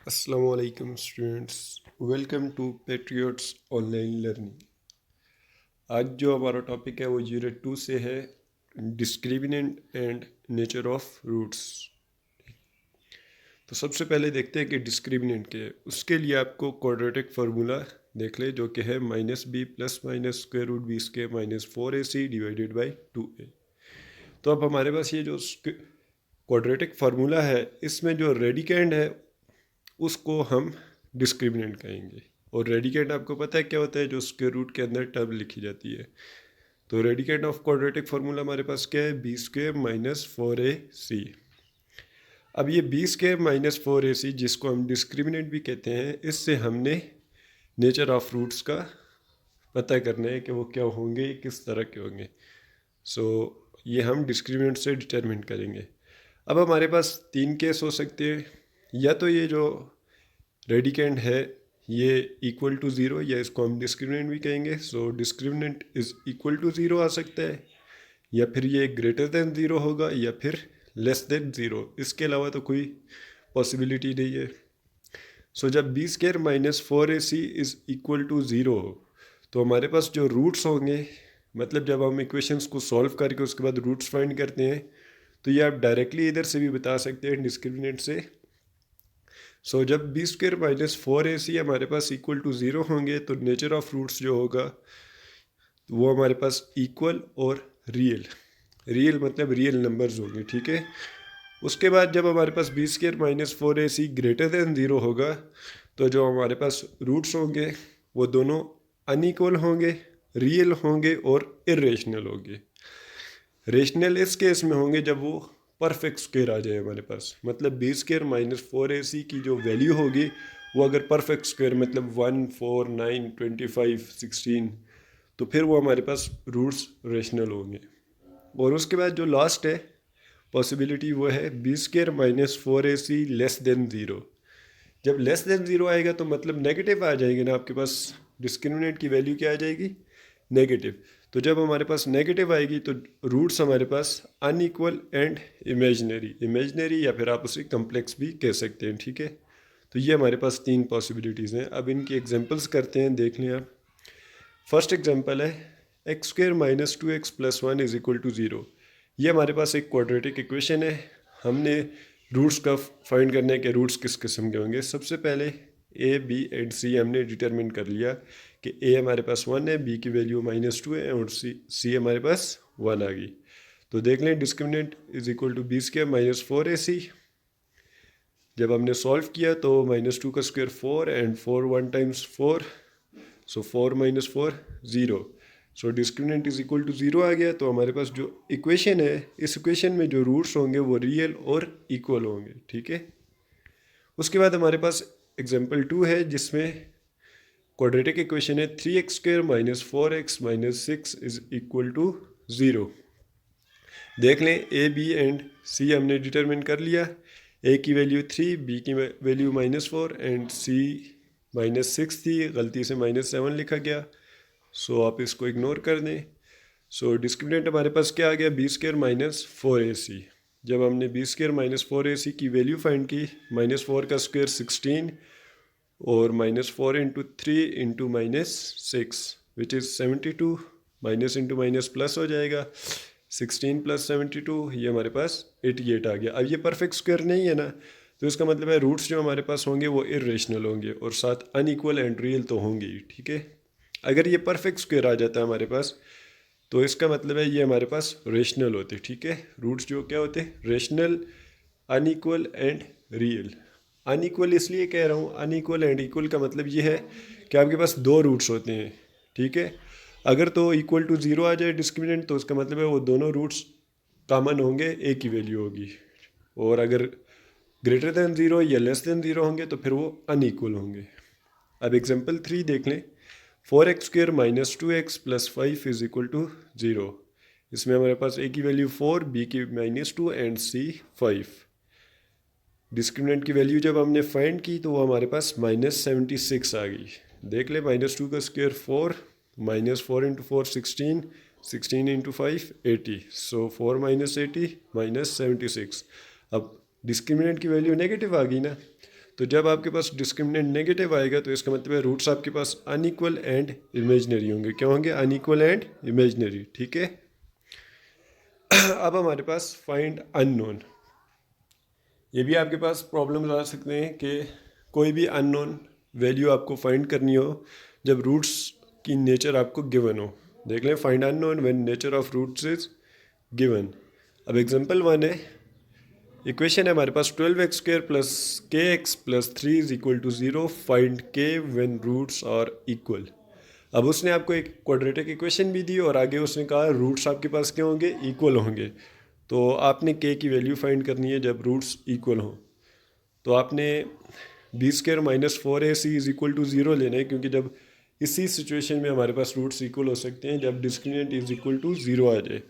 Assalamu alaikum students, welcome to Patriots online learning. आज जो हमारा टॉपिक है वो यूनिट 2 से है, discriminant and nature of roots. तो सबसे पहले देखते हैं कि डिस्क्रिमिनेंट क्या है। उसके लिए आपको क्वाड्रेटिक फार्मूला देख ले, जो कि है -b plus minus square root b square minus 4ac divided by 2a। तो अब हमारे पास ये जो क्वाड्रेटिक फार्मूला है, इसमें जो रेडिकेंड है उसको हम डिस्क्रिमिनेंट कहेंगे। और रेडिकेंड आपको पता है क्या होता है, जो स्क्वायर रूट के अंदर टर्म लिखी जाती है। तो रेडिकेंड ऑफ क्वाड्रेटिक फार्मूला हमारे पास क्या है, बी स्क्वायर माइनस 4ac। अब ये बी स्क्वायर माइनस 4ac, जिसको हम डिस्क्रिमिनेंट भी कहते हैं, इससे हमने नेचर ऑफ रूट्स का पता करना है कि वो क्या होंगे, किस तरह के होंगे। सो ये हम डिस्क्रिमिनेंट से डिटरमिन करेंगे। अब हमारे पास तीन केस हो सकते हैं, या तो ये जो रेडिकेंड है ये इक्वल टू ज़ीरो, या इसको हम डिस्क्रिमिनेंट भी कहेंगे। So discriminant is equal to zero आ सकता है, या फिर ये ग्रेटर देन ज़ीरो होगा, या फिर लेस देन ज़ीरो। इसके अलावा तो कोई पॉसिबिलिटी नहीं है। सो जब b square minus 4ac is equal to zero, तो हमारे पास जो रूट्स होंगे, मतलब जब हम इक्वेशंस को सॉल्व करके उसके बाद रूट्स फाइंड करते हैं, तो ये आप डायरेक्टली इधर से भी बता सकते हैं डिस्क्रिमिनेंट से। सो जब बी स्क्वायर माइनस 4ac हमारे पास इक्वल टू ज़ीरो होंगे, तो नेचर ऑफ रूट्स जो होगा वो हमारे पास इक्वल और रियल, रियल मतलब रियल नंबर्स होंगे, ठीक है। उसके बाद जब हमारे पास B square minus 4ac greater than zero होगा, तो जो हमारे पास रूट्स होंगे वो दोनों अनइक्वल होंगे, रियल होंगे और इरेशनल होंगे। रेशनल इस केस में होंगे जब वो परफेक्ट स्क्वायर आ जाए हमारे पास, मतलब बी स्क्वायर माइनस 4ac की जो वैल्यू होगी वो अगर परफेक्ट स्क्वायर मतलब 1, 4, 9, 25, 16, तो फिर वो हमारे पास रूट्स रेशनल होंगे। और उसके बाद जो लास्ट है पॉसिबिलिटी, वो है b square minus 4ac less than zero. जब लेस देन ज़ीरो आएगा तो मतलब नेगेटिव आ जाएंगे ना, आपके पास डिस्क्रिमिनेंट की वैल्यू क्या आ जाएगी, नेगेटिव। तो जब हमारे पास नेगेटिव आएगी तो रूट्स हमारे पास अनइक्वल एंड इमेजनरी, इमेजनरी या फिर आप उसे कम्प्लेक्स भी कह सकते हैं, ठीक है। तो ये हमारे पास तीन पॉसिबिलिटीज़ हैं। अब इनकी एग्जांपल्स करते हैं, देख लें आप। फर्स्ट एग्जांपल है x square minus 2x plus 1 is equal to zero. ये हमारे पास एक क्वाड्रेटिक इक्वेशन है। हमने रूट्स का फाइंड करने के रूट्स किस किस्म के होंगे। सबसे पहले ए बी एंड सी हमने डिटरमिन कर लिया कि ए हमारे पास 1 है, बी की वैल्यू -2 है और सी हमारे पास 1 आ गई। तो देख लें discriminant is equal to B square minus 4ac। जब हमने सॉल्व किया तो -2 का square 4 and 4 1 times 4, so 4 minus 4 zero. So discriminant is equal to zero आ गया। तो हमारे पास जो इक्वेशन है, इस इक्वेशन में जो रूट्स होंगे वो रियल और इक्वल होंगे, ठीक है। उसके बाद हमारे पास एग्जांपल 2 है, जिसमें क्वाड्रेटिक इक्वेशन है 3x square minus 4x minus 6 is equal to zero. देख लें ए बी एंड सी हमने डिटरमिन कर लिया। ए की वैल्यू 3, बी की वैल्यू -4 एंड सी -6 थी, गलती से -7 लिखा गया। सो आप इसको इग्नोर कर दें। सो डिस्क्रिमिनेंट हमारे पास क्या आ गया, बी स्क्वायर माइनस 4ac। जब हमने बी स्क्वायर माइनस 4ac की वैल्यू फाइंड की, -4 का स्क्वायर 16 और -4 into 3 into -6 which is 72, minus into minus plus हो जाएगा। 16 प्लस 72, ये हमारे पास 88 आ गया। अब ये परफेक्ट स्क्वायर नहीं है ना, तो इसका मतलब है रूट्स जो हमारे पास होंगे वो इरेशनल होंगे और साथ अनइक्वल एंड रियल तो होंगे ही, ठीक है। अगर ये परफेक्ट स्क्वायर आ जाता है हमारे पास, तो इसका मतलब है ये हमारे पास रेशनल होते, ठीक है। रूट्स जो क्या होते हैं, rational, unequal and real. Unequal इसलिए कह रहा हूँ, अनइक्वल एंड इक्वल का मतलब ये है कि आपके पास दो रूट्स होते हैं, ठीक है। अगर तो इक्वल टू ज़ीरो आ जाए डिस्क्रिमिनेंट, तो उसका मतलब है वो दोनों रूट्स कॉमन होंगे, एक ही वैल्यू होगी। और अगर ग्रेटर देन ज़ीरो या लेस देन ज़ीरो होंगे तो फिर वो अनइक्वल होंगे। अब एग्जांपल 3 देख लें। 4x square minus 2x plus 5 is equal to zero. इसमें हमारे पास ए की वैल्यू 4, बी की -2 एंड सी 5। डिस्क्रिमिनेंट की वैल्यू जब हमने फाइंड की तो वो हमारे पास -76 आ गई। देख ले, -2 का स्क्वायर 4, -4 इंटू 4 16, 16 इंटू 5 80, सो 4 -80 -76। अब डिस्क्रिमिनेंट की वैल्यू नेगेटिव आ गई ना, तो जब आपके पास डिस्क्रिमिनेंट नेगेटिव आएगा तो इसका मतलब है रूट्स आपके पास अनइक्वल एंड इमेजनरी होंगे। क्या होंगे? Unequal and imaginary. ठीक है। अब हमारे पास फाइंड अननोन। ये भी आपके पास प्रॉब्लम आ सकते हैं कि कोई भी अननोन वैल्यू आपको फाइंड करनी हो जब रूट्स की नेचर आपको गिवन हो। देख लें, find unknown when nature of roots is given. अब एग्जांपल 1 है, इक्वेशन है हमारे पास 12x² plus kx plus 3 is equal to 0, find k when roots are equal. अब उसने आपको एक क्वाड्रेटिक इक्वेशन भी दी और आगे उसने कहा रूट्स आपके पास क्या होंगे? इक्वल होंगे। तो आपने k की वैल्यू फाइंड करनी है जब रूट्स इक्वल हों। तो आपने b² minus 4ac is equal to 0 लेना है, क्योंकि जब इसी सिचुएशन में हमारे पास रूट्स इक्वल हो सकते हैं जब डिस्क्रिमिनेंट इज इक्वल टू 0 आ जाए।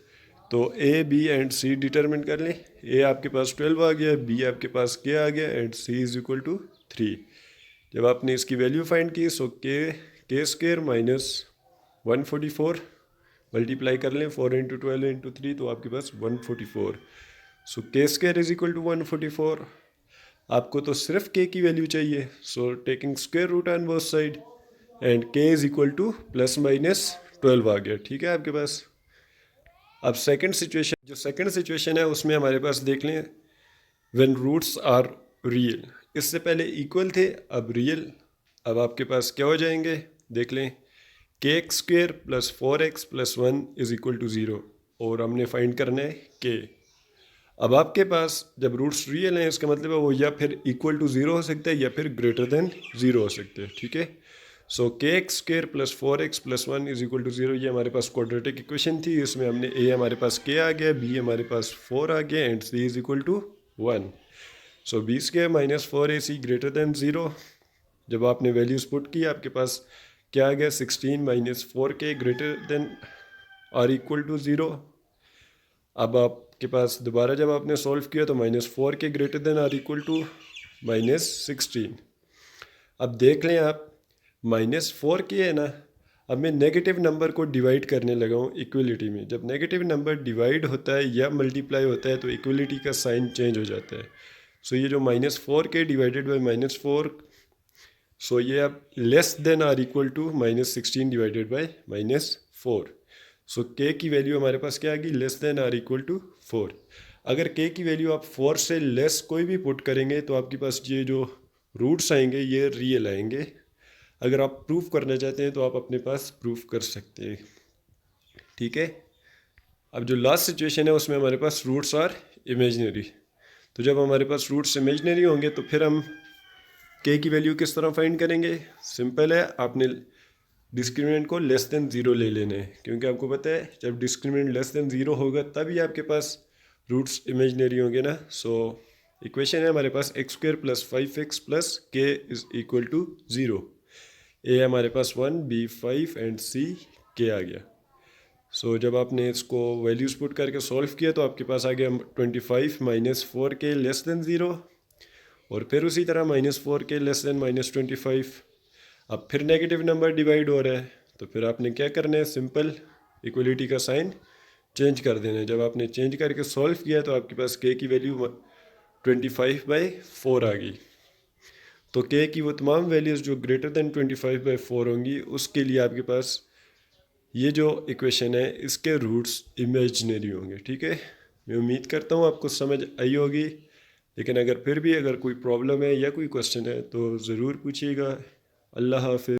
तो a b and c determine कर लें। a आपके पास 12 आ गया, b आपके पास k आ गया and c is equal to 3। जब आपने इसकी वैल्यू फाइंड की सो k² माइनस 144 मल्टीप्लाई कर लें 4 इंटू 12 इंटू 3 तो आपके पास 144। So k² is equal to 144। आपको तो सिर्फ k की वैल्यू चाहिए, so taking square root on both side and k is equal to plus minus 12 आ गया। ठीक है आपके पास। अब सेकंड सिचुएशन है उसमें हमारे पास देख लें व्हेन रूट्स आर रियल। इससे पहले इक्वल थे, अब रियल। अब आपके पास क्या हो जाएंगे? देख लें, kx² plus 4x plus 1 is equal to 0 और हमने फाइंड करना है k। अब आपके पास जब रूट्स रियल हैं इसका मतलब है वो या फिर इक्वल टू 0 हो सकता है या फिर ग्रेटर देन 0 हो सकते हैं। ठीक है। So kx² plus 4x plus 1 is equal to 0, ये हमारे पास क्वाड्रेटिक इक्वेशन थी। इसमें हमने a हमारे पास k आ गया, b हमारे पास 4 आ गया and c is equal to 1। So b² minus 4ac greater than 0। जब आपने वैल्यूज पुट की आपके पास क्या आ गया? 16 minus 4k greater than or equal to 0। अब आपके पास दोबारा जब आपने सॉल्व किया तो minus 4k greater than or equal to minus 16। अब देख लें आप, माइनस 4k है ना, अब मैं नेगेटिव नंबर को डिवाइड करने लगा हूँ इक्वलिटी में। जब नेगेटिव नंबर डिवाइड होता है या मल्टीप्लाई होता है तो इक्वलिटी का साइन चेंज हो जाता है। सो ये जो minus 4k divided by minus 4, so ये अब less than or equal to minus 16 divided by minus 4। So k की वैल्यू हमारे पास क्या आएगी? Less than or equal to 4। अगर k की वैल्यू आप 4 से लेस कोई भी पुट करेंगे तो आपके पास ये जो रूट्स आएंगे ये रियल आएंगे। अगर आप प्रूफ करना चाहते हैं तो आप अपने पास प्रूफ कर सकते हैं। ठीक है। अब जो लास्ट सिचुएशन है उसमें हमारे पास रूट्स आर इमेजनरी। तो जब हमारे पास रूट्स इमेजनरी होंगे तो फिर हम k की वैल्यू किस तरह फाइंड करेंगे? सिंपल है, आपने डिस्क्रिमिनेंट को लेस देन 0 ले लेना है, क्योंकि आपको पता है जब डिस्क्रिमिनेंट लेस देन 0 होगा तभी आपके पास रूट्स इमेजनरी होंगे ना। सो इक्वेशन है हमारे पास x² plus 5x plus k is equal to 0। a हमारे पास 1, b 5 एंड c k आ गया। सो जब आपने इसको वैल्यूज पुट करके सॉल्व किया तो आपके पास आ गया 25 माइनस 4k लेस देन 0 और फिर उसी तरह minus 4k less than minus 25। अब फिर नेगेटिव नंबर डिवाइड हो रहा है तो फिर आपने क्या करना है? सिंपल इक्वलिटी का साइन चेंज कर देना है। जब आपने चेंज करके सॉल्व किया तो आपके पास k की वैल्यू 25/4 आ गई। तो k की वो तमाम वैल्यूज़ जो ग्रेटर देन 25/4 होंगी उसके लिए आपके पास ये जो इक्वेशन है इसके रूट्स इमेजनरी होंगे। ठीक है। मैं उम्मीद करता हूँ आपको समझ आई होगी, लेकिन अगर फिर भी अगर कोई प्रॉब्लम है या कोई क्वेश्चन है तो ज़रूर पूछिएगा। अल्लाह हाफ़िज़।